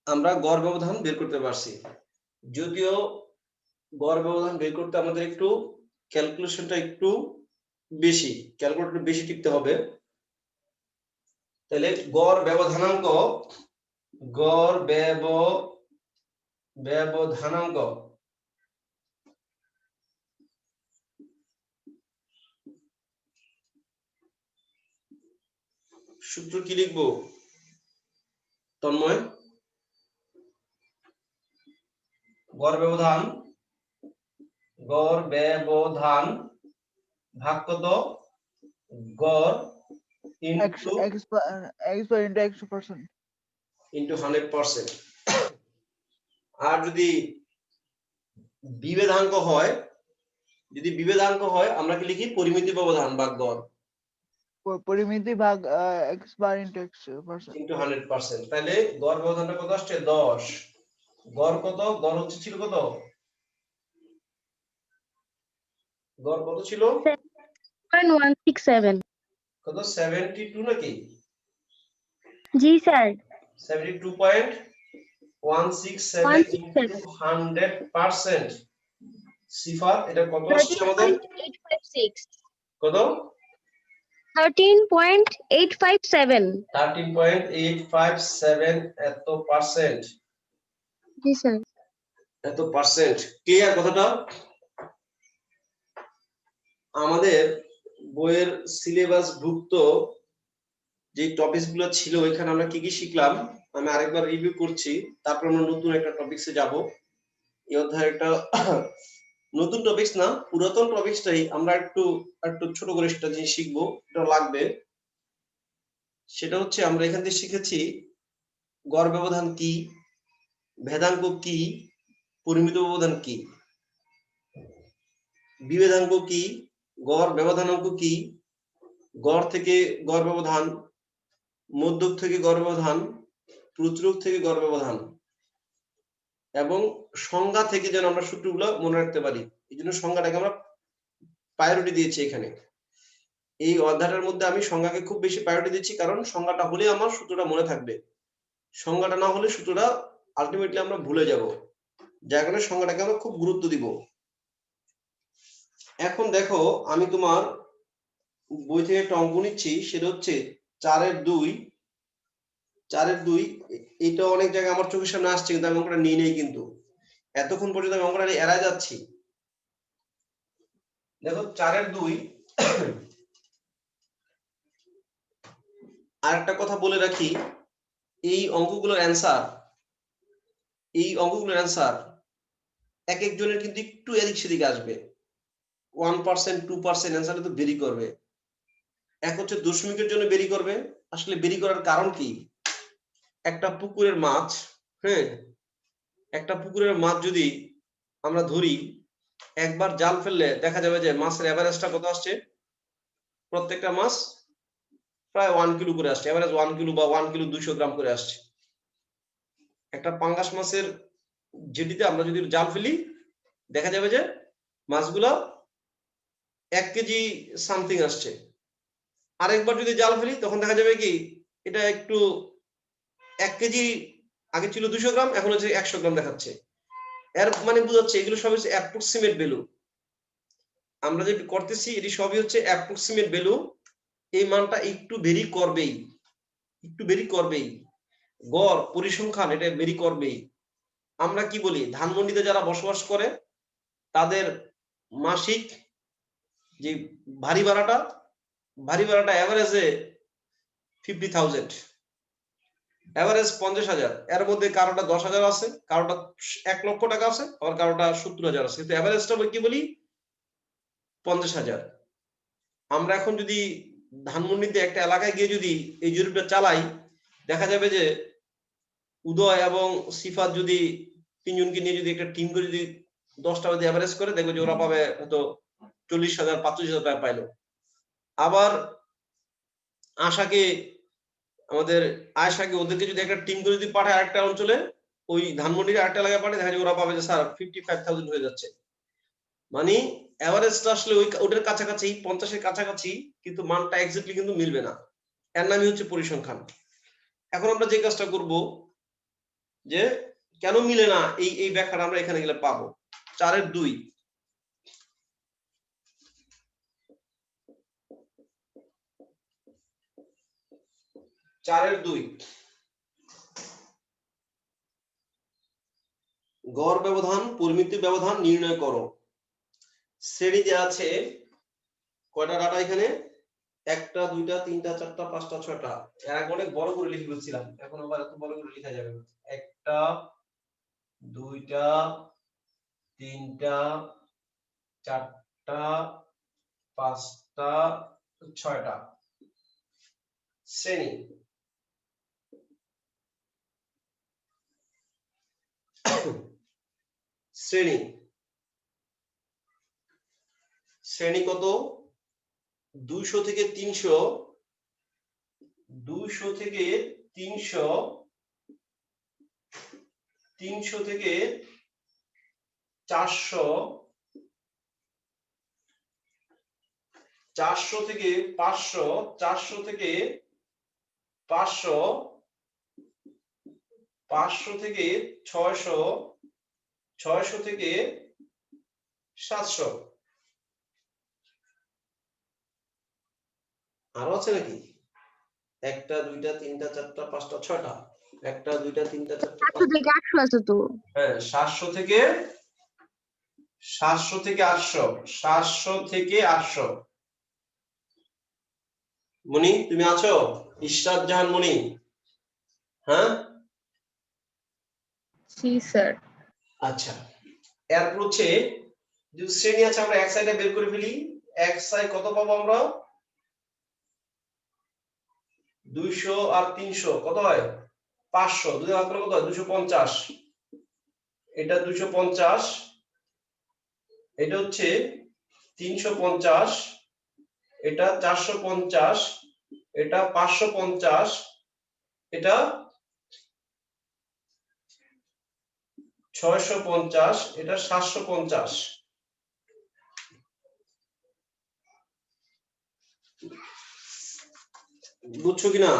আমরা গড় ব্যবধান বের করতে পারছি। যদিও গড় ব্যবধান বের করতে আমাদের একটু ক্যালকুলেশনটা একটু বেশি, ক্যালকুলেটর বেশি টিপতে হবে। তাহলে গড় ব্যবধানাঙ্ক, গড় ব্যবধানাঙ্ক সূত্র কি লিখবো তন্ময়? গড় ব্যবধান ভাগ কত? গড় ইনটু ইনটু 100%। আর যদি বিভেদাঙ্ক হয়, আমরা কি লিখি? পরিমিতি ব্যবধান ভাগ গড় পরিমিতি ভাগ x বার ইনটু x পার্সেন্ট ইনটু 100%। তাহলে গড় ব্যবধানটা কত আসছে? 10। গড় কত? গড় হচ্ছে ছিল কত? গড় কত ছিল? 7.167 কত? 72 নাকি? জি স্যার 72.167 ইনটু 100%। সিফাত এটা কত আসছে আমাদের? 13.856 কত? 13.857 13.857 এত পার্সেন্ট। জি স্যার এত পার্সেন্ট ক্লিয়ার কথাটা? আমাদের বইয়ের সিলেবাস ভুক্ত যে টপিকস গুলো ছিল এখানে আমরা কি কি শিখলাম আমি আরেকবার রিভিউ করছি, তারপর আমরা নতুন একটা টপিকসে যাব। এই অধ্যায়ে একটা নতুন টপিকস না, পুরাতন টপিকসটাই আমরা একটু একটু ছোট করে একটা জিনিস শিখবো, এটা লাগবে। সেটা হচ্ছে আমরা এখান থেকে শিখেছি গড় ব্যবধান কি, ভেদাঙ্ক কি, পরিমিত ব্যবধান কি, বিভেদাঙ্ক কি, গড় ব্যবধানাঙ্ক কি, গড় থেকে গড় ব্যবধান, মধ্যক থেকে গড় ব্যবধান, প্রচুরক থেকে গড় ব্যবধান, এবং সংজ্ঞা থেকে যেন আমরা সূত্রগুলো মনে রাখতে পারি। এই জন্য সংজ্ঞাটাকে আমরা প্রায়োরিটি দিয়েছি এখানে। এই অধ্যায়টার মধ্যে আমি সংজ্ঞাকে খুব বেশি প্রায়োরিটি দিচ্ছি, কারণ সংজ্ঞাটা হলে আমার সূত্রটা মনে থাকবে। সংজ্ঞাটা না হলে সূত্রটা আলটিমেটলি আমরা ভুলে যাব, যার কারণে সংজ্ঞাটাকে আমরা খুব গুরুত্ব দিব। এখন দেখো আমি তোমার বই থেকে একটা অঙ্ক নিচ্ছি, সেটা হচ্ছে 4/2। এটা অনেক জায়গায় আমার চোখের সামনে আসছে, কিন্তু আমি অঙ্কটা নিয়ে নেই, কিন্তু এতক্ষণ পর্যন্ত আমি অঙ্কটা এড়ায় যাচ্ছি। দেখো 4/2। আর একটা কথা বলে রাখি, এই অঙ্কগুলোর অ্যান্সার এক একজনের কিন্তু একটু এদিক সেদিক আসবে। 1% 2% অ্যান্সারটা তো বেরি করবে। এক হচ্ছে দশমিকের জন্য বেরি করবে। আসলে বেরি করার কারণ কি? একটা পুকুরের মাছ, হ্যাঁ, একটা পুকুরের মাছ যদি আমরা ধরি, একবার জাল ফেললে দেখা যাবে যে মাছের এভারেজটা কত আসছে? প্রত্যেকটা মাছ প্রায় 1 কিলো করে আসছে, এভারেজ 1 কিলো বা 1 কিলো 200 গ্রাম করে আসছে। একটা পাঙ্গাস মাছের জেটিতে আমরা যদি জাল ফেলি, দেখা যাবে যে মাছগুলো 1 কেজি সামথিং আসছে। আরেকবার যদি জাল ফেলি তখন দেখা যাবে কি এটা একটু 1 কেজি আগে ছিল 200 গ্রাম, এখন হচ্ছে 100 গ্রাম দেখাচ্ছে। এর মানে বোঝাচ্ছে এগুলো সব হচ্ছে অ্যাপ্রক্সিমেট ভ্যালু। আমরা যেটা করতেছি এটি সবই হচ্ছে অ্যাপ্রক্সিমেট ভ্যালু। এই মানটা একটু ভেরি করবেই। গড় পরিসংখ্যান এটা ভেরি করবেই। আমরা কি বলি, ধানমন্ডিতে যারা বসবাস করে তাদের মাসিক যে ভারী ভাড়াটা এভারেজে 50,000, এভারেজ 50,000। এর মধ্যে কারোটা 10,000 আছে, কারোটা 1 লক্ষ টাকা আছে, আবার কারোটা 70,000 আছে, কিন্তু এভারেজটা কি বলি? 50,000। আমরা এখন যদি ধানমন্ডিতে একটা এলাকায় গিয়ে যদি এই জরিপটা চালাই, দেখা যাবে যে উদয় এবং সিফাত যদি তিনজনকে নিয়ে যদি একটা টিম করে যদি 10টা যদি এভারেজ করে, দেখবে যে ওরা পাবে হয়তো 40,000 45,000 টাকা পাইলো। আবার আয়শাকে ওদেরকে যদি একটা টিম করে যদি পাঠায় আরেকটা অঞ্চলে, ওই ধানমন্ডির আরেকটা এলাকায় পাঠায়, দেখা যায় ওরা পাবে যে স্যার 55,000 হয়ে যাচ্ছে। মানে এভারেজটা আসলে ওটার কাছাকাছি, 50-এর কাছাকাছি, কিন্তু মানটা এক্স্যাক্টলি কিন্তু মিলবে না। এর নামই হচ্ছে পরিসংখ্যান। এখন আমরা যে কাজটা করব, যে কেন মিলে না, এই ব্যাখ্যাটা আমরা এখানে গেলে পাবো। 4-এর 2, 4-এর 2 গড় ব্যবধান পরিমিতির ব্যবধান নির্ণয় করো। শ্রেণীতে আছে কয়টা ডাটা এখানে? 1টা 2টা 3টা 4টা 5টা 6টা। এর আগে অনেক বড় করে লিখে ফেলছিলাম, এখন আবার এত বড় করে লেখা যাবে না। 1টা 2টা 3টা 4টা 5টা 6টা। শ্রেণী শ্রেণী শ্রেণী কত? 200 থেকে 300, 200 থেকে 300, 300 থেকে 400, 400 থেকে 500, 400 থেকে 500, 500 থেকে 600, 600 থেকে 700। আরো আছে নাকি? 1টা 2টা 3টা 4টা 5টা 6টা। 1টা 2টা 3টা 4টা 700 থেকে 800 আছে তো। হ্যাঁ 700 থেকে 800, 700 থেকে 800। মনি তুমি আছো? ইশরাত জাহান মনি, হ্যাঁ জি স্যার। আচ্ছা। এরপর হচ্ছে যে শ্রেণী আছে, আমরা এক সাইডে বের করে ফেলি। এক সাইড কত পাবো আমরা? 200 আর 300 কত হয়? 500। দুই ভাগ করলে কত হয়? 250। এটা 250, এটা হচ্ছে 350, এটা 450, এটা 550, এটা 650, এটা 750। বুঝছো কিনা?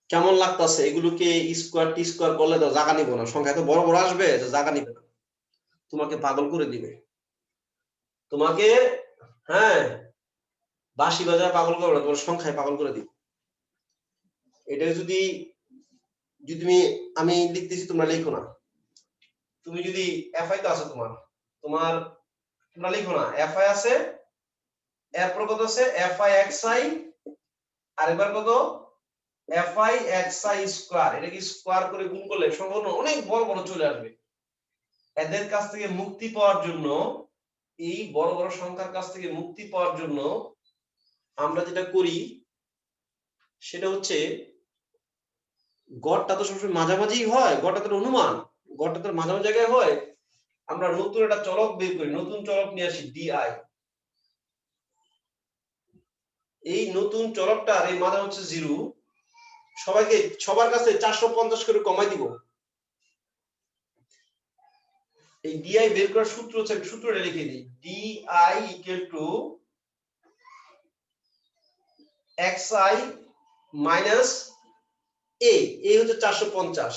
কেমন লাগতেছে? এগুলোকে স্কোয়ার টি স্কোয়ার করলে তো জায়গা নিব না, সংখ্যা এত বড় বড় আসবে যে জায়গা নিবে না, তোমাকে পাগল করে দিবে। তোমাকে হ্যাঁ বাঁশি বাজায় পাগল করবে না, তোমার সংখ্যায় পাগল করে দিবে। এটা যদি তুমি আমি লিখতেছি তোমরা লিখো না। তুমি যদি এফআই তো আছে তোমার তোমার তোমরা লিখো না, এফআই আছে, এরপর কত আছে? এফআই এক্সআই, আর এবার কত? FI XI square. এটাকে স্কয়ার করে গুণ করলে সংখ্যা অনেক বড় বড় চলে আসবে। এদের কাছ থেকে মুক্তি পাওয়ার জন্য, এই বড় বড় সংখ্যার কাছ থেকে মুক্তি পাওয়ার জন্য আমরা যেটা করি সেটা হচ্ছে গড়টা তো সবসময় মাঝামাঝি হয়, গড়টা তো অনুমান, গড়টা তো মাঝামাঝি জায়গায় হয়। আমরা নতুন একটা চলক বের করি, নতুন চলক নিয়ে আসি ডিআই। এই নতুন চলকটার এই মান হচ্ছে 0। সবাইকে সবার কাছে 450 করে কমাই দিব। এই ডিআই বের করার সূত্র হচ্ছে, সূত্রটা লিখে দিই, di equal to xi minus A হচ্ছে 450,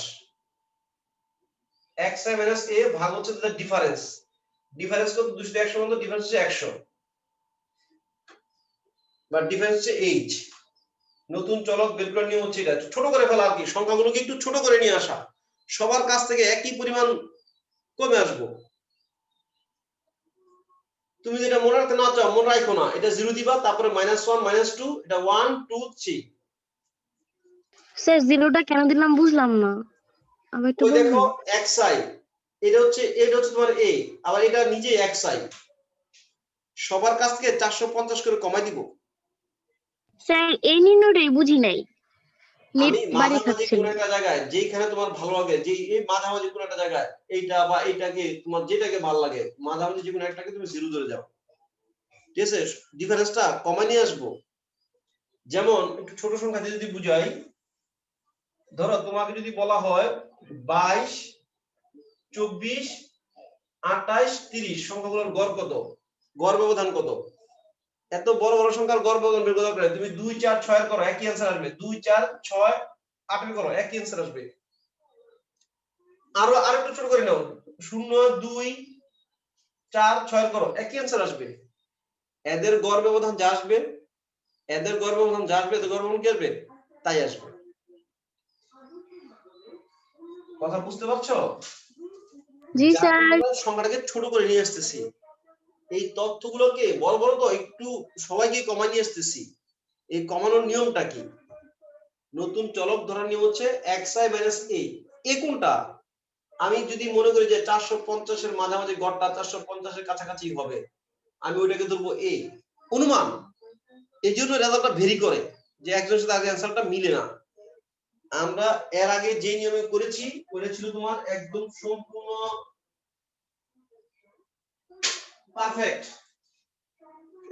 xi মাইনাস এ ভাগ হচ্ছে তার ডিফারেন্স। ডিফারেন্স কত? 200 100 মতো, ডিফারেন্স হচ্ছে 100, বা ডিফারেন্স হচ্ছে h। নতুন চলক বের করার নিয়ম হচ্ছে এটা, ছোট করে ফেলা আর কি, সংখ্যাগুলোকে একটু ছোট করে নিয়ে আসা, সবার কাছ থেকে একই পরিমাণ কমে আসবো। তুমি যেটা মনে রাখতে না চাও মনে রাখো না, এটা 0 দিবা, তারপরে -1 -2, এটা 1 2 3। স্যার জিরোটা কেন দিলাম বুঝলাম না, আবার একটু ওই দেখো বলবেন? xi, এটা হচ্ছে তোমার a, আবার এটা নিজে xi। সবার কাছ থেকে 450 করে কমাই দিব। স্যার এই নির্ণয়টাই বুঝি নাই, নেট আমি বাড়ি মাঝামাঝি খাচ্ছিল। কোন একটা জায়গায়, যেখানে তোমার ভালো লাগে, যে এই মাঝামাঝি কোন একটা জায়গায় এইটা বা এইটাকে তোমার যেটাকে ভালো লাগে, মাঝামাঝি যে কোনো একটাকে তুমি 0 ধরে যাও, ঠিক আছে? ডিফারেন্সটা কমাই নিয়ে আসবো। যেমন একটু ছোট সংখ্যা দিয়ে যদি বুঝাই, ধরো তোমাকে যদি বলা হয় 22 24 28 30 সংখ্যাগুলোর গড় কত, গড় ব্যবধান কত? এত বড় বড় সংখ্যার গড় ব্যবধান বের করতে পারে, তুমি 2 4 6 এর করো একই आंसर আসবে, 2 4 6 8 এর করো একই आंसर আসবে। আরেকটু ছোট করে নাও, 0 2 4 6 এর করো একই आंसर আসবে। এদের গড় ব্যবধান যা আসবে, এদের গড় ব্যবধান যা আসবে, এদের গড় ব্যবধান কি আসবে, তাই আসবে। কথা বুঝতে পারছো? জি স্যার। সংখ্যাটাকে ছোট করে নিয়ে আসতেছি, এই তথ্যগুলোকে বড় বড় তো একটু সবাইকে কমাই নিয়ে আসতেছি। এই কমানোর নিয়মটা কি? নতুন চলক ধরার নিয়ম হচ্ছে xi - a। এ কোনটা? আমি যদি মনে করি যে 450 এর মাঝামাঝি গড়টা 450 এর কাছাকাছি হবে, আমি ওইটাকে ধরবো a, অনুমান। এই জন্য রেজাল্টটা ভেরি করে যে একজনের সাথে আগে অ্যানসারটা মিলে না। আমরা এর আগে যে নিয়মে করেছি ওটা ছিল তোমার একদম সম্পূর্ণ পারফেক্ট,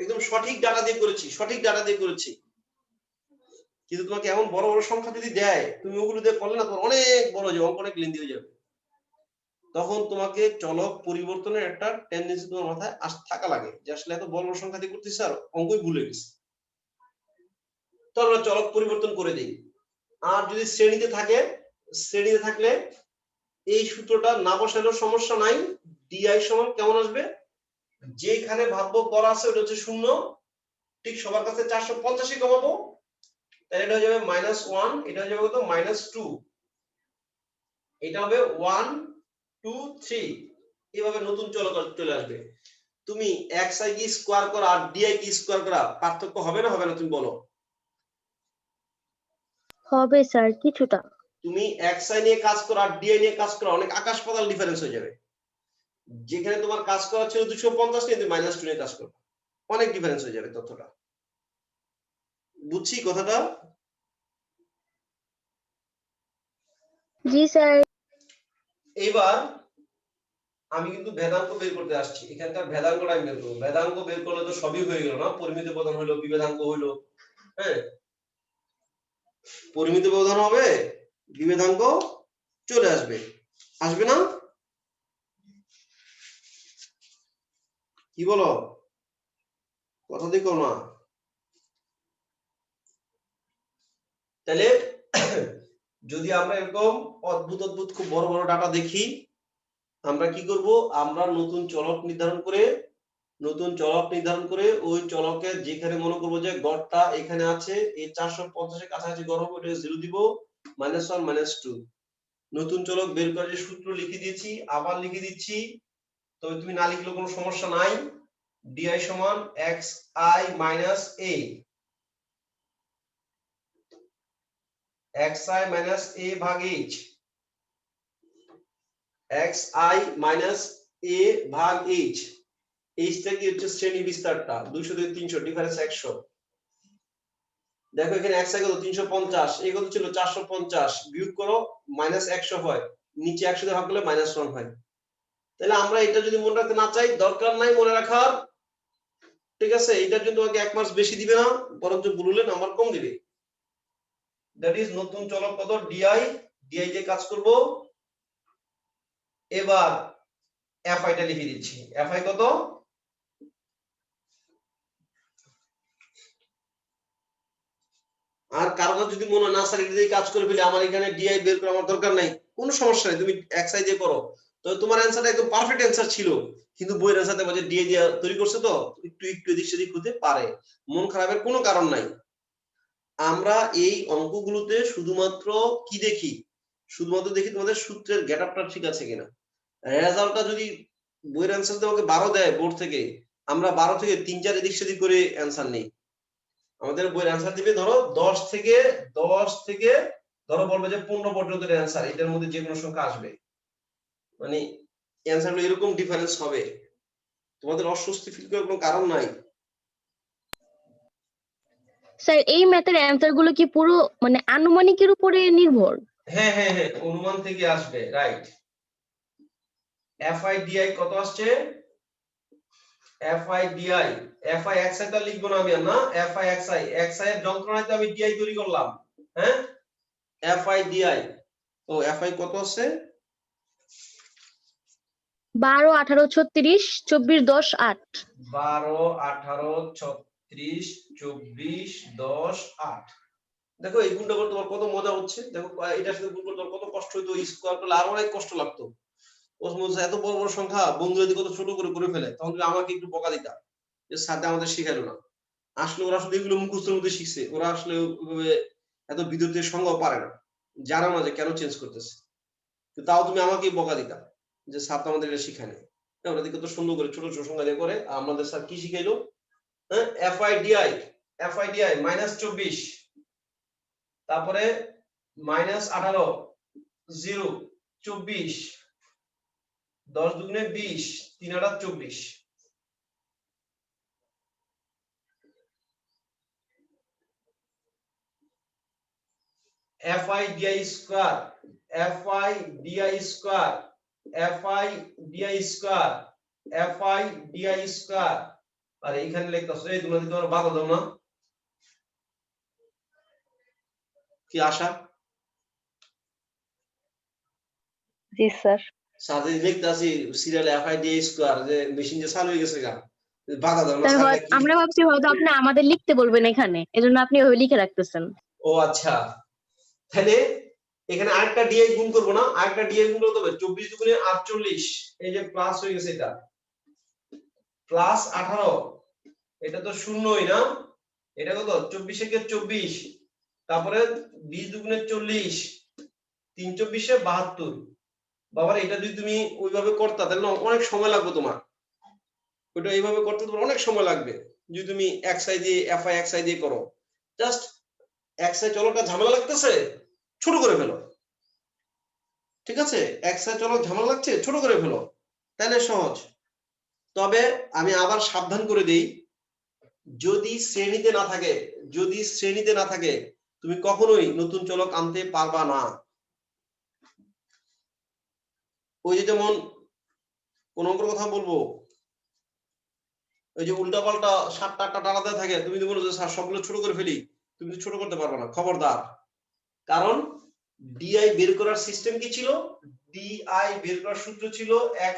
একদম সঠিক ডাটা দিয়ে করেছি, সঠিক ডাটা দিয়ে করেছি। কিন্তু তোমাকে এমন বড় বড় সংখ্যা যদি দেয়, তুমি ওগুলো দিয়ে করলে না, তোমার অনেক বড় যে অঙ্ক অনেক লেন্দি হয়ে যাবে। তখন তোমাকে চলক পরিবর্তনের একটা টেন্ডেন্সি তোমার মাথায় থাকা লাগে যে আসলে এত বড় বড় সংখ্যা দিয়ে করতেছি আর অঙ্কই ভুলে গেছি। তো আমরা চলক পরিবর্তন করে দিই। আর যদি শ্রেণীতে থাকে, শ্রেণীতে থাকলে এই সূত্রটা না বসালেও সমস্যা নাই। ডিআই সমান কেমন আসবে, যেখানে ভাগ্য করা আছে ওটা হচ্ছে 0, ঠিক সবার কাছে 450 কমাবো, তাহলে এটা হয়ে যাবে -1, এটা হয়ে যাবে কত -2, এটা হবে 1 2 3। এইভাবে নতুন চলক চলে আসবে। তুমি xi কি স্কয়ার করা আর di কি স্কয়ার করা পার্থক্য হবে না, হবে না তুমি বলো? হবে স্যার কিছুটা। তুমি xi নিয়ে কাজ করো আর di নিয়ে কাজ করো, অনেক আকাশ পাতাল ডিফারেন্স হয়ে যাবে। যেখানে তোমার কাজ করা ছিল 250 নিয়ে তুমি -2 নিয়ে কাজ করো, অনেক ডিফারেন্স হয়ে যাবে তথ্যটা। বুঝছি কথাটা? জি স্যার। এবার আমি কিন্তু ভেদাঙ্ক বের করতে আসছি, এখানকার ভেদাঙ্কটা আমি বের করব। ভেদাঙ্ক বের করলে তো সবই হয়ে গেল না, পরিমিত ব্যবধান হলো, বিভেদাঙ্ক হলো, হ্যাঁ পরিমিত ব্যবধান হবে, বিভেদাঙ্ক চলে আসবে, আসবে না? কি বলো, কথা দেখো না? তাহলে যদি আমরা এরকম অদ্ভুত অদ্ভুত খুব বড় বড় ডাটা দেখি, আমরা কি করব, আমরা নতুন চলক নির্ধারণ করে ওই চলকের যেখানে মনে করবো যে গড়টা এখানে আছে, এই 450 এর কাছাকাছি গড় হবে, ওটা 0 দিব, -1 -2। নতুন চলক বের করে সূত্র লিখে দিয়েছি, আবার লিখে দিচ্ছি, তবে তুমি না লিখলেও কোনো সমস্যা নাই। di সমান xi - a, xi - a ভাগ h, xi - a ভাগ h। এইটা কি হচ্ছে শ্রেণী বিস্তারটা, 200 থেকে 300, ডিফারেন্স 100। দেখো এখানে xi কত 350, এই কত ছিল 450, বিয়োগ করো -100 হয়, নিচে 100 দিয়ে ভাগ করলে -1 হয়। তাহলে আমরা এটা যদি মনে রাখতে না চাই, দরকার নাই মনে রাখার, ঠিক আছে? এটার জন্য তোমাকে 1 মার্কস বেশি দিবে না, বরঞ্চ বললে নাম্বার কম দিবে। দ্যাট ইজ নতুন চলক কত, di, di দিয়ে কাজ করব। এবার fi টা লিখে দিচ্ছি, fi কত, আর কারো যদি মনে না স্যার এটা দিয়ে কাজ করে ফেলে, আমার এখানে di বের করা আমার দরকার নাই, কোনো সমস্যা নেই, তুমি xi দিয়ে করো। তো তোমার অ্যানসারটা একদম পারফেক্ট অ্যানসার ছিল, কিন্তু বইয়ের অ্যানসারতে মাঝে di দিয়ে তৈরি করছে, তো একটু একটু এদিক সেদিক হতে পারে, মন খারাপের কোনো কারণ নাই। আমরা এই অঙ্কগুলোতে শুধুমাত্র কি দেখি, শুধুমাত্র দেখি তোমাদের সূত্রের গেটআপটা ঠিক আছে কিনা। রেজাল্টটা যদি বইয়ের অ্যানসার তোমাকে 12 দেয় বোর্ড থেকে, আমরা 12 থেকে 3-4 এদিক সেদিক করে অ্যানসার নেই। আমাদের বইয়ের অ্যানসার দিবে ধরো 10 থেকে ধরো বলবে যে 15 পর্যন্ত অ্যানসার, এটার মধ্যে যে কোনো সংখ্যা আসবে, মানে অ্যানসারগুলো এরকম ডিফারেন্স হবে। তোমাদের অস্বস্তি ফিল করার কোনো কারণ নাই। স্যার এই ম্যাথের অ্যানসার গুলো কি পুরো মানে আনুমানিকের উপরে নির্ভর? হ্যাঁ হ্যাঁ হ্যাঁ, অনুমান থেকে আসবে, রাইট। fi di কত আসছে, fi di, fi xi টা লিখবো না আমি, আর না fi xi, xi এর যন্ত্রণায় তো আমি di তৈরি করলাম, হ্যাঁ fi di। ও fi কত আছে, 12, 18, 36, 24, 10, 8। 12, 18, 36, 24, 10, 8। দেখো এই গুণটা করতে তোমার কত মজা হচ্ছে। দেখো এটার সাথে গুণ করতে তোমার কত কষ্ট হইতো, স্কোয়ার করলে আরো অনেক কষ্ট লাগতো। এত বড় বড় সংখ্যা বন্ধু যদি কত ছোট করে করে ফেলে, তখন তুমি আমাকে একটু বকা দিতা যে স্যার আমাদের শিখাইলো না। আসলে ওরা শুধু এগুলো মুখস্থের মধ্যে শিখছে, ওরা আসলে ওইভাবে এত বিদ্যুতের সংজ্ঞাও পারে না, জানো না যে কেন চেঞ্জ করতেছে। তাও তুমি আমাকে বকা দিতা যে স্যার তো আমাদের এটা শিখায় নাই। ওরা দিকে তো সুন্দর করে ছোট ছোট সংখ্যা দিয়ে করে। আমাদের স্যার কি শিখাইলো? হ্যাঁ, এফআইডিআই -24, তারপরে -18, 0, 24, 10 দুগুণে 20, 3 8 24। FIDI square, FIDI square, FIDI square, FIDI square. আর এইখানে লিখতাছ এই তোমরা তোমার বাধা দাও না কি আশা? জি স্যার। সাথে লিখতাছি সিরিয়াল FIDI স্কয়ার, যে মেশিন যে চালু হয়ে গেছে গা, বাধা দাও না স্যার স্যার কি? আমরা ভাবছি হয়তো আপনি আমাদের লিখতে বলবেন এখানে, এজন্য আপনি ওই লিখে রাখতেছেন। ও আচ্ছা, তাহলে এখানে আরেকটা ডিআই গুণ করব না, আরেকটা ডিআই গুণ করতে হবে। 24 দুগুণে 48, এই যে প্লাস হয়ে গেছে, এটা প্লাস 18, এটা তো শূন্যই না, এটা কত 24 একে 24, তারপরে 20 দুগুণে 40, 3 24 72। বাবার এটা যদি তুমি ওইভাবে করতা তাহলে না অনেক সময় লাগবে তোমার, ওটা এইভাবে করতে তোমার অনেক সময় লাগবে। যদি তুমি xi দিয়ে fi xi দিয়ে করো, জাস্ট xi চলোটা ঝামেলা লাগতেছে, ছোট করে ফেলো। ঠিক আছে, xi চলো ঝামেলা লাগছে, ছোট করে ফেলো, তাহলে সহজ। তবে আমি আবার সাবধান করে দেই, যদি শ্রেণীতে না থাকে, যদি শ্রেণীতে না থাকে তুমি কখনোই নতুন চলক আনতে পারবা না। ওই যে যেমন কোন অঙ্কের কথা বলবো, ওই যে উল্টাপাল্টা 7টা 8টা ডাটা দেওয়া থাকে, তুমি যদি বলো যে স্যার সবগুলো ছোট করে ফেলি, তুমি ছোট করতে পারবে না, খবরদার। কারণ ডিআই বের করার সিস্টেম কি ছিল? ডিআই বের করার সূত্র ছিল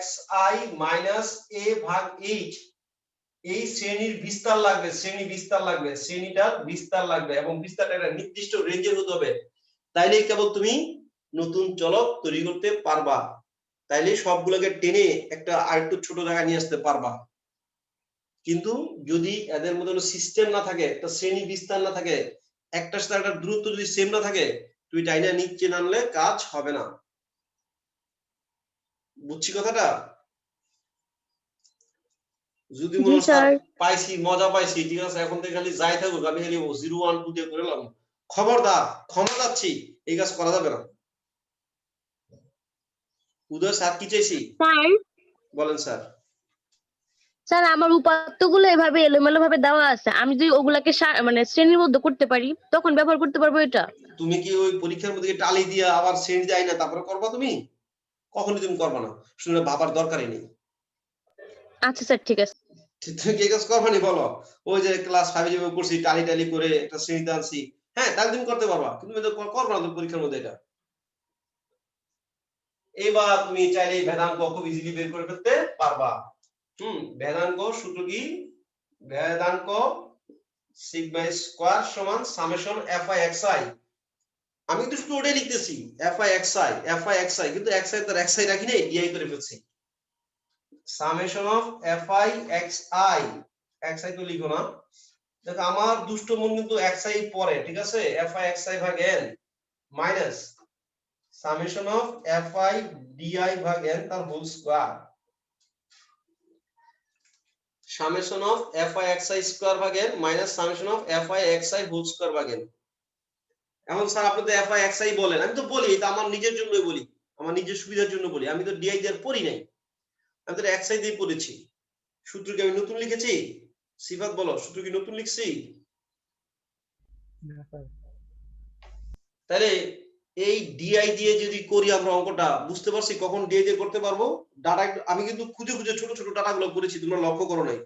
xi - a ভাগ h। এই শ্রেণীর বিস্তার লাগবে, শ্রেণী বিস্তার লাগবে, শ্রেণীটার বিস্তার লাগবে, এবং বিস্তারটা একটা নির্দিষ্ট রেঞ্জের হতে হবে, তাইলেই কেবল তুমি নতুন চলক তৈরি করতে পারবা, তাইলে সবগুলোকে টেনে একটা আরেকটু ছোট জায়গায় নিয়ে আসতে পারবা। কিন্তু যদি এদের মধ্যে কোনো সিস্টেম না থাকে, একটা শ্রেণী বিস্তার না থাকে, একটার সাথে একটা দূরত্ব যদি সেম না থাকে, তুই টাইনা নিচে নামলে কাজ হবে না। বুঝছি কথাটা? যদি জি মনে স্যার স্যার। পাইছি, মজা পাইছি, ঠিক আছে, এখন থেকে খালি যাই থাকুক, আমি খালি 0 1 2 দিয়ে করলাম, খবরদার, ক্ষমা যাচ্ছি, এই কাজ করা যাবে না। উদয় স্যার কি চাইছি? স্যার, বলেন স্যার। স্যার আমার উপাত্তগুলো এভাবে এলোমেলো ভাবে দেওয়া আছে, আমি যদি ওগুলাকে মানে শ্রেণীবদ্ধ করতে পারি তখন ব্যবহার করতে পারবো এটা। তুমি কি ওই পরীক্ষার মধ্যে টালি দিয়া আবার শ্রেণী দেয় না তারপরে করবা? তুমি কখনোই তুমি করবা না, শুনে ভাবার দরকারই নেই। আচ্ছা স্যার, ঠিক আছে। তুমি কি কাজ করবা নি বলো? ওই যে ক্লাস 5 এ যেভাবে করছি, টালি টালি করে একটা শ্রেণীতে আনছি, হ্যাঁ তাহলে তুমি করতে পারবা, কিন্তু তুমি তো করবা না তুমি পরীক্ষার মধ্যে এটা। এবার তুমি চাইলে ভেদাঙ্ক খুব ইজিলি বের করে ফেলতে পারবা। ভেদাঙ্ক সূত্র কি? ভেদাঙ্ক সিগমা স্কয়ার সমান সামেশন fi xi। আমি তো শুধু ওটাই লিখতেছি, fi xi, কিন্তু xi তার xi রাখি নাই, di করে ফেলছি। সামেশন অফ fi xi তো লিখো না, দেখো আমার দুষ্ট মন কিন্তু xi পরে, ঠিক আছে, fi xi ভাগ n minus summation of fi di ভাগ n তার whole square, summation of fi xi square ভাগ n minus summation of fi xi whole square ভাগ n। এখন স্যার আপনি তো fi xi বলেন, আমি তো বলি এটা আমার নিজের জন্যই বলি, আমার নিজের সুবিধার জন্য বলি, আমি তো di দিয়ে পড়ি নাই, আমি তো xi দিয়ে পড়েছি। সূত্র কি আমি নতুন লিখেছি? সিফাত বলো, সূত্র কি নতুন লিখছি? তাহলে এই ডিআই দিয়ে যদি করি আমরা অঙ্কটা, বুঝতে পারছি কখন ডিআই দিয়ে করতে পারবো। ডাটা আমি কিন্তু খুঁজে খুঁজে ছোট ছোট ডাটাগুলো করেছি, তোমরা লক্ষ্য করো নাই।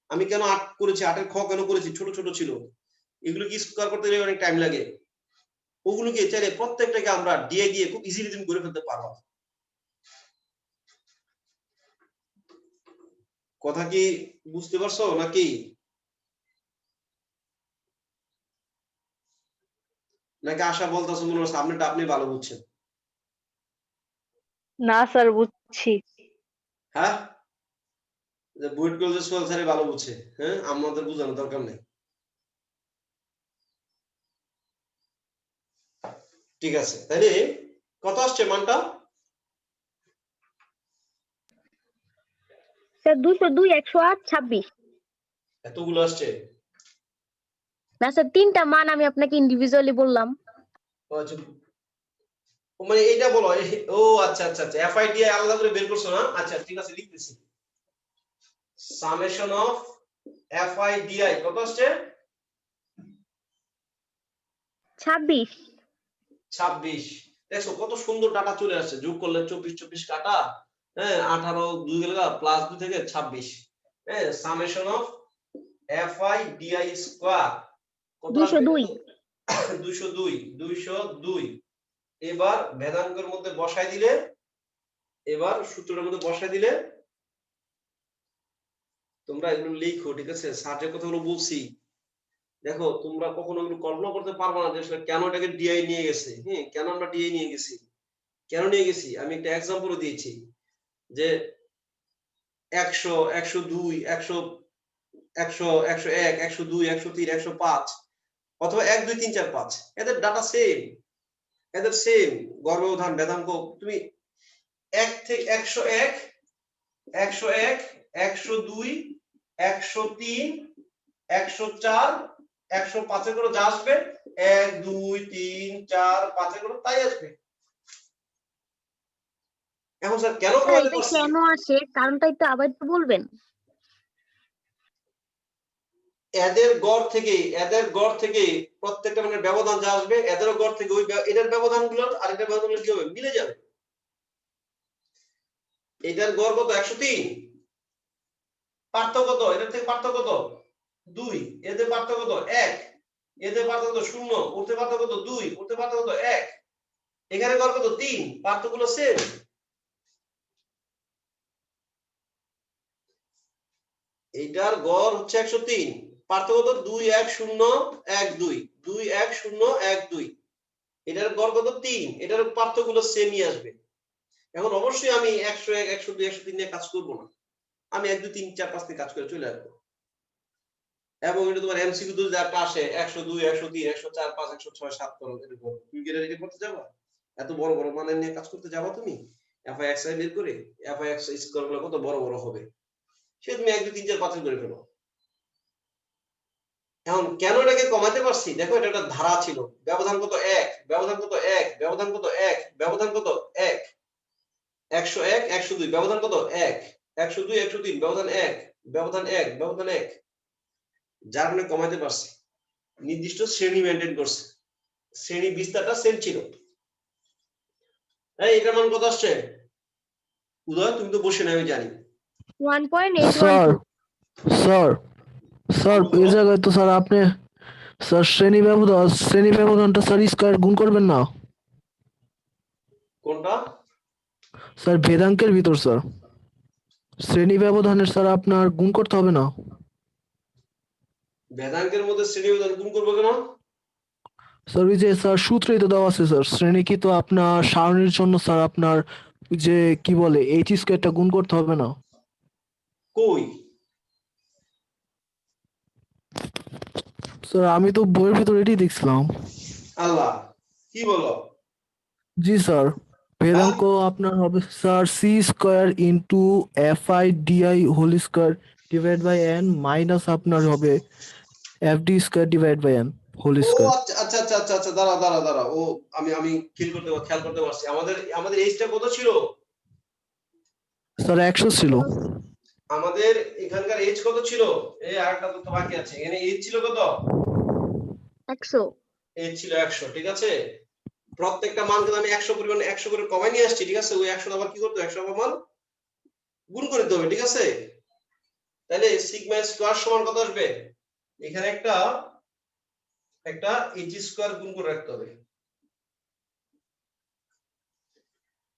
আমি কেন 8 করেছি, 8 এর খ কেন করেছি, ছোট ছোট ছিল, এগুলো কি স্কয়ার করতে গেলে অনেক টাইম লাগে। ওগুলোকে চাইলে প্রত্যেকটাকে আমরা ডিআই দিয়ে খুব ইজিলি তুমি করে ফেলতে পারবা। কথা কি বুঝতে পারছো নাকি? নাকি আশা বলতেছো মনে হচ্ছে আপনিটা আপনি ভালো বুঝছেন? না স্যার বুঝছি। হ্যাঁ, যে বুয়েট কলেজের সোহেল স্যারই ভালো বুঝছে, হ্যাঁ আমাদের বোঝানোর দরকার নেই। ঠিক আছে, তাহলে কত আসছে মানটা? স্যার 202 108 26। এতগুলো আসছে? না স্যার 3টা মান আমি আপনাকে ইন্ডিভিজুয়ালি বললাম। ও আচ্ছা, ও মানে এইটা বলো ও আচ্ছা আচ্ছা আচ্ছা, এফআইডিআই আলাদা করে বের করছো না? আচ্ছা ঠিক আছে, লিখতেছি। সামেশন অফ এফআইডিআই কত আসছে? 26। 26। দেখছো কত সুন্দর ডাটা চলে আসছে, যোগ করলে 24 24 কাটা, হ্যাঁ 18 2 গেল প্লাস 2 থেকে 26, হ্যাঁ সামেশন অফ এফআইডিআই স্কয়ার কত আসবে? 202। 202 202। এবার ভেদাঙ্কের মধ্যে বসাই দিলে, এবার সূত্রের মধ্যে বসাই দিলে তোমরা এগুলো লিখো, ঠিক আছে? স্যার যে কথাগুলো বলছি, দেখো তোমরা কখনো এগুলো কল্পনা করতে পারবে না যে আসলে কেন এটাকে ডিআই নিয়ে গেছে, হ্যাঁ কেন আমরা ডিআই নিয়ে গেছি, কেন নিয়ে গেছি। আমি একটা এক্সাম্পল দিয়েছি যে 100 102 100 100 101 102 103 105 অথবা 1 2 3 4 5, এদের ডাটা সেম, এদের সেম গর্ভধান ভেদাঙ্ক। তুমি 1 থেকে 101 101 102 103 104 105 এর করে যা আসবে, 1 2 3 4 5 এর করে তাই আসবে। এখন স্যার কেন স্যার কমাতে এটা পারছি? কেন আসে কারণটা একটু আবার একটু বলবেন? এদের গড় থেকে প্রত্যেকটা মানে ব্যবধান যা আসবে, এদেরও গড় থেকে ওই এটার ব্যবধানগুলো আর এটার ব্যবধানগুলো কি হবে, মিলে যাবে। এটার গড় কত 103, পার্থক্য কত, এটার থেকে পার্থক্য কত 2, এদের পার্থক্য কত 1, এদের পার্থক্য কত 0, উঠতে পার্থক্য কত 2, উঠতে পার্থক্য কত 1, এখানে গড় কত 3, পার্থক্যগুলো সেম। এইটার গড় হচ্ছে 103, পার্থক্য কত 2 1 0 1 2, 2 1 0 1 2, এটার গড় কত 3, এটার পার্থক্যগুলো সেমই আসবে। এখন অবশ্যই আমি 101 102 103 নিয়ে কাজ করব না, আমি 1 2 3 4 5 নিয়ে কাজ করে চলে আসবো। এবং এটা তোমার এমসিকিউ তো যা আসে 102 103 104 5 106 7 করো, এরকম তুমি কি এটা করতে যাবা? এত বড় বড় মানে নিয়ে কাজ করতে যাবা তুমি? এফআইএক্সআই বের করে এফআইএক্স স্কোর গুলো কত বড় বড় হবে, সে তুমি 1 2 3 4 5 করে ফেলো। এখন কেন এটাকে কমাতে পারছি? দেখো এটা একটা ধারা ছিল, ব্যবধান কত 1, ব্যবধান কত 1, ব্যবধান কত 1, ব্যবধান কত 1, 101 102 ব্যবধান কত 1, 102 103 ব্যবধান 1, ব্যবধান 1, ব্যবধান 1, যার কারণে কমাতে পারছি। নির্দিষ্ট শ্রেণী মেইনটেইন করছে, শ্রেণী বিস্তারটা সেম ছিল। এই এটার মান কত আসছে? উদয় তুমি তো বসে না, আমি জানি। 1.812। স্যার স্যার এই জায়গায় তো স্যার আপনি স্যার শ্রেণী ব্যবধানটা স্যার স্কয়ার গুণ করবেন না কোনটা? স্যার ভেদাঙ্কের ভিতর স্যার শ্রেণী ব্যবধানের স্যার আপনার গুণ করতে হবে না ভেদাঙ্কের মধ্যে শ্রেণী বিভাজন গুণ করবো কেন? স্যার ওই যে স্যার সূত্রেই তো দেওয়া আছে স্যার শ্রেণী কি তো আপনার সারণীর জন্য স্যার আপনার ওই যে কি বলে এইচ স্কয়ারটা গুণ করতে হবে না কই? স্যার আমি তো বইয়ের ভিতর এটাই দেখছিলাম আল্লাহ, কি বলো? জি স্যার হ্যাঁ? ভেদাঙ্ক আপনার হবে sir C square into F I D I whole square divide by N minus আপনার হবে F D square divide by N whole ও স্কয়ার আচ্ছা আচ্ছা আচ্ছা আচ্ছা আচ্ছা, দাঁড়া দাঁড়া দাঁড়া, ও আমি আমি খেয়াল করতে পারছি। আমাদের আমাদের এইজটা কত ছিল? স্যার 100 ছিল আমাদের এখানকার এজ কত ছিল? এই আরেকটা তো বাকি আছে, এখানে এজ ছিল কত? 100। এজ ছিল 100, ঠিক আছে। প্রত্যেকটা মান কিন্তু আমি 100 পরিমাণ 100 করে কমাই নিয়ে আসছি, ঠিক আছে। ওই 100 আবার কি করতে হবে, 100 মান গুণ করে দিতে হবে, ঠিক আছে। তাহলে সিগমা স্কয়ার সমান কত আসবে? এখানে একটা একটা এইচ স্কয়ার গুণ করে রাখতে হবে,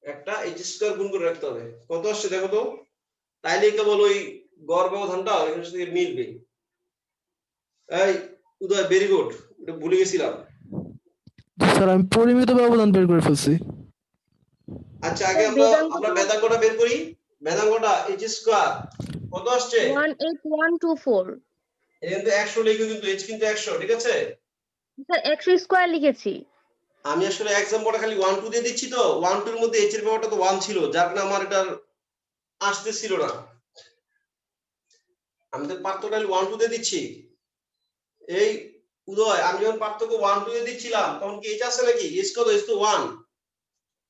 একটা এইচ স্কয়ার গুণ করে রাখতে হবে। কত আসছে দেখো তো। তাইলে কেবল ওই গড় ব্যবধানটা এখানের সাথে মিলবে। এই উদয়, ভেরি গুড, এটা ভুলে গেছিলাম। জি স্যার, আমি পরিমিত ব্যবধান বের করে ফেলছি। আচ্ছা, আগে আমরা ভেদাঙ্গটা বের করি। ভেদাঙ্গটা h স্কয়ার কত আসছে? 18124। এটা কিন্তু 100 লিখো, কিন্তু h কিন্তু 100, ঠিক আছে? স্যার 100 স্কয়ার লিখেছি। আমি আসলে এক্সাম্পলটা খালি 1 2 দিয়ে দিচ্ছি, তো 1 2 এর মধ্যে h এর পাওয়ারটা তো 1 ছিল, যার কারণে আমার এটা আসতেছিল না। আমি তো পার্থক্য 1 2 দিয়ে দিচ্ছি। এই উদয়, আমি যখন পার্থক্য 1 2 দিয়ে দিচ্ছিলাম তখন কি h আছে নাকি? h কত? h তো 1।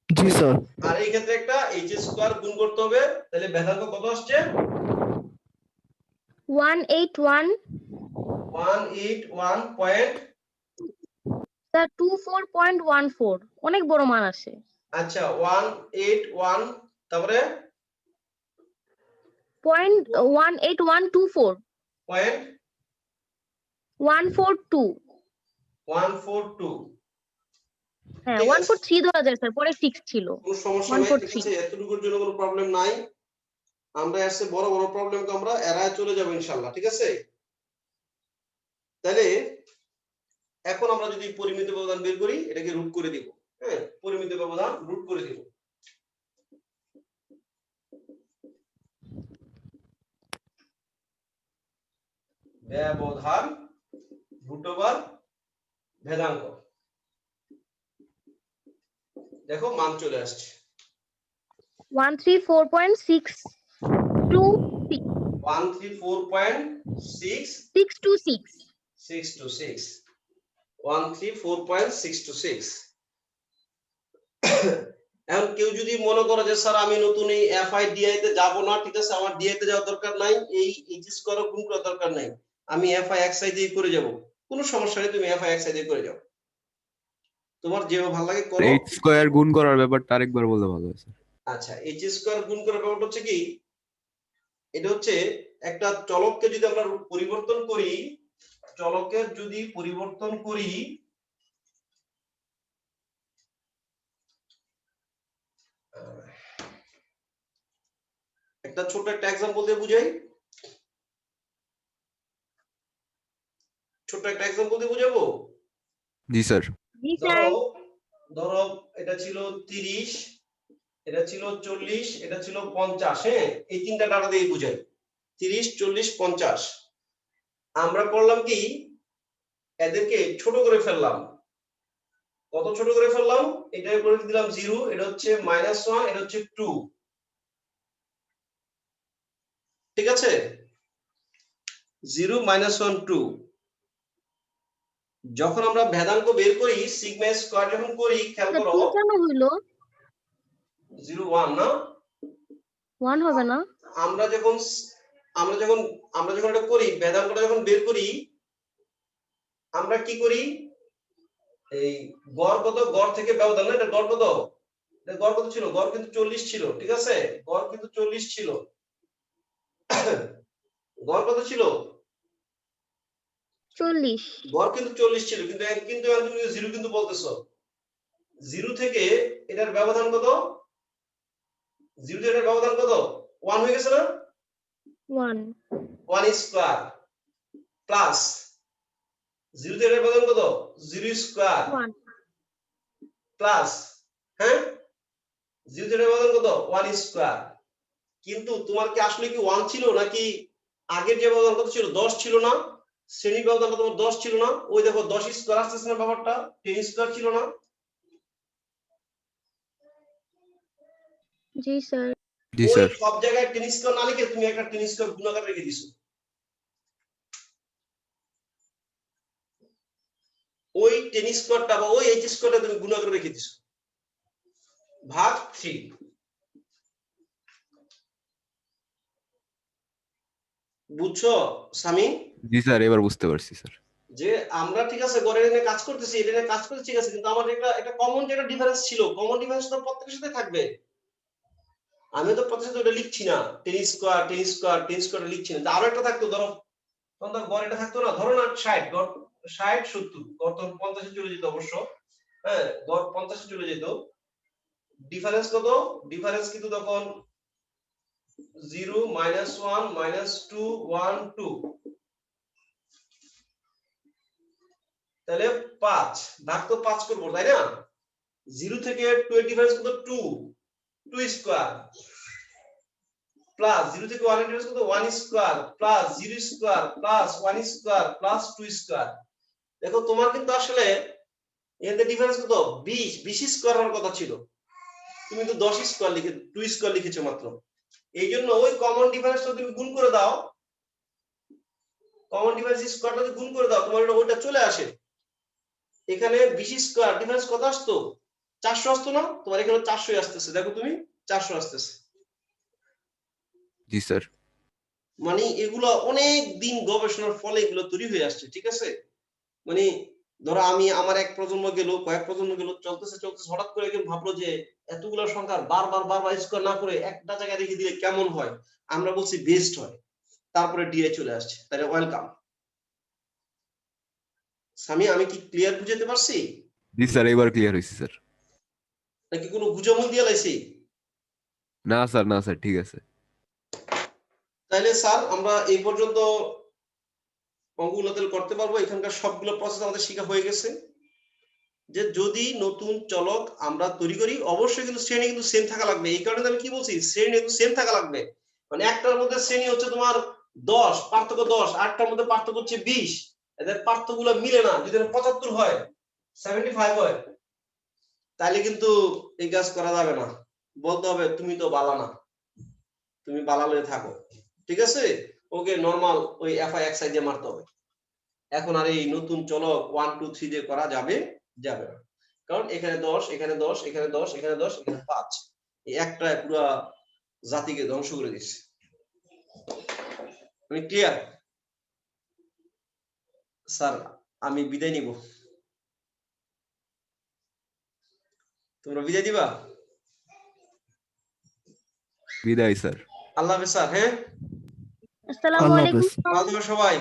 জি স্যার। আর এই ক্ষেত্রে একটা h স্কয়ার গুণ করতে হবে, তাহলে ভেদাঙ্গ কত আসছে? 181 181 পয়েন্ট। স্যার 24.14, অনেক বড় মান আসে। আচ্ছা, 181 তারপরে 18124 পয়েন্ট 142। 142। হ্যাঁ, ঠিক আছে, 143 ধরা যায় স্যার, পরে 6 ছিল। কোনো সমস্যা নাই, ঠিক 143। আছে, এতটুকুর জন্য কোনো প্রবলেম নাই। আমরা এসে বড় বড় প্রবলেম তো আমরা এড়ায় চলে যাব ইনশাআল্লাহ, ঠিক আছে? তাহলে এখন আমরা যদি পরিমিত ব্যবধান বের করি, এটাকে রুট করে দিব। হ্যাঁ, পরিমিত ব্যবধান রুট করে দিব। ব্যবধান রুট ওভার ভেদাঙ্ক। দেখো মান চলে আসছে 134.626 134.626 626। 134.626। এখন কেউ যদি মনে করে যে স্যার আমি নতুন এই FIDI তে যাব না, ঠিক আছে, আমার DI তে যাওয়ার দরকার নাই, এই h স্কয়ার গুণ করার দরকার নাই, আমি FIXI দিয়ে করে যাব, কোনো সমস্যা নেই, তুমি FIXI দিয়ে করে যাও, তোমার যেভাবে ভালো লাগে করো। এইচ স্কয়ার গুণ করার ব্যাপারটা আরেকবার বললে ভালো হয় স্যার। আচ্ছা, h স্কয়ার গুণ করার ব্যাপারটা হচ্ছে কি, এটা হচ্ছে একটা চলককে যদি আমরা পরিবর্তন করি, চলকের যদি পরিবর্তন করি, একটা ছোট একটা এক্সাম্পল দিয়ে বুঝাই, ছোট একটা এক্সাম্পল দিয়ে বুঝাবো। জি স্যার। জি স্যার। ধরো ধরো এটা ছিল 30, এটা ছিল 40, এটা ছিল 50। হ্যাঁ, এই তিনটা ডাটা দিয়ে বুঝাই, 30 40 50। আমরা করলাম কি, এদেরকে ছোট করে ফেললাম। কত ছোট করে ফেললাম? এটা করে দিলাম 0, এটা হচ্ছে -1, এটা হচ্ছে 2, ঠিক আছে? 0 -1 2। যখন আমরা ভেদাঙ্ক বের করি, সিগমা স্কয়ার যখন করি, খেয়াল স্যার করো 2 কেন হইলো? 0 1 না, 1 হবে না? আমরা যখন এটা করি, ভেদাঙ্কটা যখন বের করি, আমরা কি করি, এই গড় কত, গড় থেকে ব্যবধান না, এটা গড় কত, এটা গড় কত ছিল? গড় কিন্তু 40 ছিল, ঠিক আছে, গড় কিন্তু 40 ছিল। গড় কত ছিল? 40। গড় কিন্তু 40 ছিল, কিন্তু কিন্তু তুমি 0 কিন্তু বলতেছো। 0 থেকে এটার ব্যবধান কত? 0 থেকে এটার ব্যবধান কত? 1 হয়ে গেছে না? 1 1 স্কয়ার প্লাস 0 থেকে এটার ব্যবধান কত? 0 স্কয়ার 1 প্লাস, হ্যাঁ, 0 থেকে এটার ব্যবধান কত? 1 স্কয়ার। কিন্তু তোমার কি আসলে কি 1 ছিল, নাকি আগের যে ব্যবধান কত ছিল? 10 ছিল না? শ্রেণী ব্যবধানটা তোমার 10 ছিল না? ওই দেখো 10 স্কয়ার আসতেছে না, ব্যাপারটা 10 স্কয়ার ছিল না? জি স্যার। জি ওই স্যার। সব জায়গায় 10 স্কয়ার না লিখে তুমি একটা 10 স্কয়ার গুণাকার রেখে দিছো, ওই 10 স্কয়ারটা বা ওই h স্কয়ারটা তুমি গুণাকার রেখে দিছো, ভাগ 3। বুঝছো সামি? জি স্যার, এবার বুঝতে পারছি স্যার। যে আমরা ঠিক আছে গড়ের এনে কাজ করতেছি, এটা নিয়ে কাজ করতে ঠিক আছে, কিন্তু আমাদের একটা কমন যে একটা ডিফারেন্স ছিল, কমন ডিফারেন্স তো প্রত্যেকের সাথে থাকবে। আমি তো প্রত্যেকের সাথে ওটা লিখছি না, 10 স্কয়ার 10 স্কয়ার 10 স্কয়ার লিখছি না, আরো একটা থাকতো, ধরো তখন তো গড় এটা থাকতো না, ধরো না 60, গড় 60 70, গড় তখন 50 এ চলে যেত অবশ্য। হ্যাঁ, গড় 50 এ চলে যেত। ডিফারেন্স কত? ডিফারেন্স কিন্তু তখন 0 -1 -2 1 2, তাহলে 5 ভাগ তো 5 করব তাই না? 0 থেকে 2 ডিফারেন্স কত? 2 2 স্কয়ার প্লাস 0 থেকে 1 এর ডিফারেন্স কত? 1 square plus 0 square plus 1 square plus 2 square. দেখো তোমার কিন্তু আসলে এতে ডিফারেন্স কত? 20 20 স্কয়ার হওয়ার কথা ছিল, তুমি তো 10 স্কয়ার লিখে 2 স্কয়ার লিখেছো মাত্র। এই জন্য ওই কমন ডিফারেন্সটা তুমি গুণ করে দাও, কমন ডিফারেন্স স্কয়ারটা যদি গুণ করে দাও তোমার ওটা চলে আসে। এখানে 20 স্কয়ার ডিফারেন্স কত আসতো? 400 আসতো না? তোমার এখানে 400 আসতেছে, দেখো তুমি 400 আসতেছে। জি স্যার। মানে এগুলো অনেক দিন গবেষণার ফলে এগুলো তৈরি হয়ে আসছে, ঠিক আছে? মানে ধরো আমি আমার এক প্রজন্ম গেল, কয়েক প্রজন্ম গেল, চলতেছে চলতেছে, হঠাৎ করে কেউ ভাবলো যে এতগুলো সংখ্যা বারবার বারবার স্কয়ার না করে একটা জায়গায় রেখে দিলে কেমন হয়, আমরা বলছি বেস্ট হয়, তারপরে ডিআই চলে আসছে। তাহলে ওয়েলকাম। সামি, আমি কি ক্লিয়ার বুঝাতে পারছি জি স্যার, এবার ক্লিয়ার হয়েছে স্যার। নাকি কোনো গুজবন দিয়ে লাইছি? না স্যার, না স্যার, ঠিক আছে। তাহলে স্যার আমরা এই পর্যন্ত অঙ্কগুলো তাহলে করতে পারবো। এখানকার সবগুলো প্রসেস আমাদের শেখা হয়ে গেছে। যে যদি নতুন চলক আমরা তৈরি করি অবশ্যই কিন্তু শ্রেণী কিন্তু সেম থাকা লাগবে। এই কারণে আমি কি বলছি, শ্রেণী কিন্তু সেম থাকা লাগবে। মানে একটার মধ্যে শ্রেণী হচ্ছে তোমার 10, পার্থক্য 10, আটটার মধ্যে পার্থক্য হচ্ছে 20, এদের পার্থক্যগুলো মিলে না। যদি 75 হয়, 75 হয়, তাহলে কিন্তু এই কাজ করা যাবে না। বলতে হবে তুমি তো বালা না, তুমি বালালে থাকো, ঠিক আছে? ওকে নরমাল ওই এফআই এক্সআই দিয়ে মারতে হবে। এখন আর এই নতুন চলক 1 2 3 দিয়ে করা যাবে যাবে না, কারণ এখানে 10 এখানে 10 এখানে 10 এখানে 10 এখানে 5, এই একটাই পুরো জাতিকে ধ্বংস করে দিচ্ছে। আমি ক্লিয়ার? স্যার আমি বিদায় নিব, তোমরা বিদায় দিবা? বিদায় স্যার। আল্লাহ হাফেজ স্যার। হ্যাঁ, আসসালামু আল্লাহ আলাইকুম। হাফেজ। ভালো থেকো সবাই।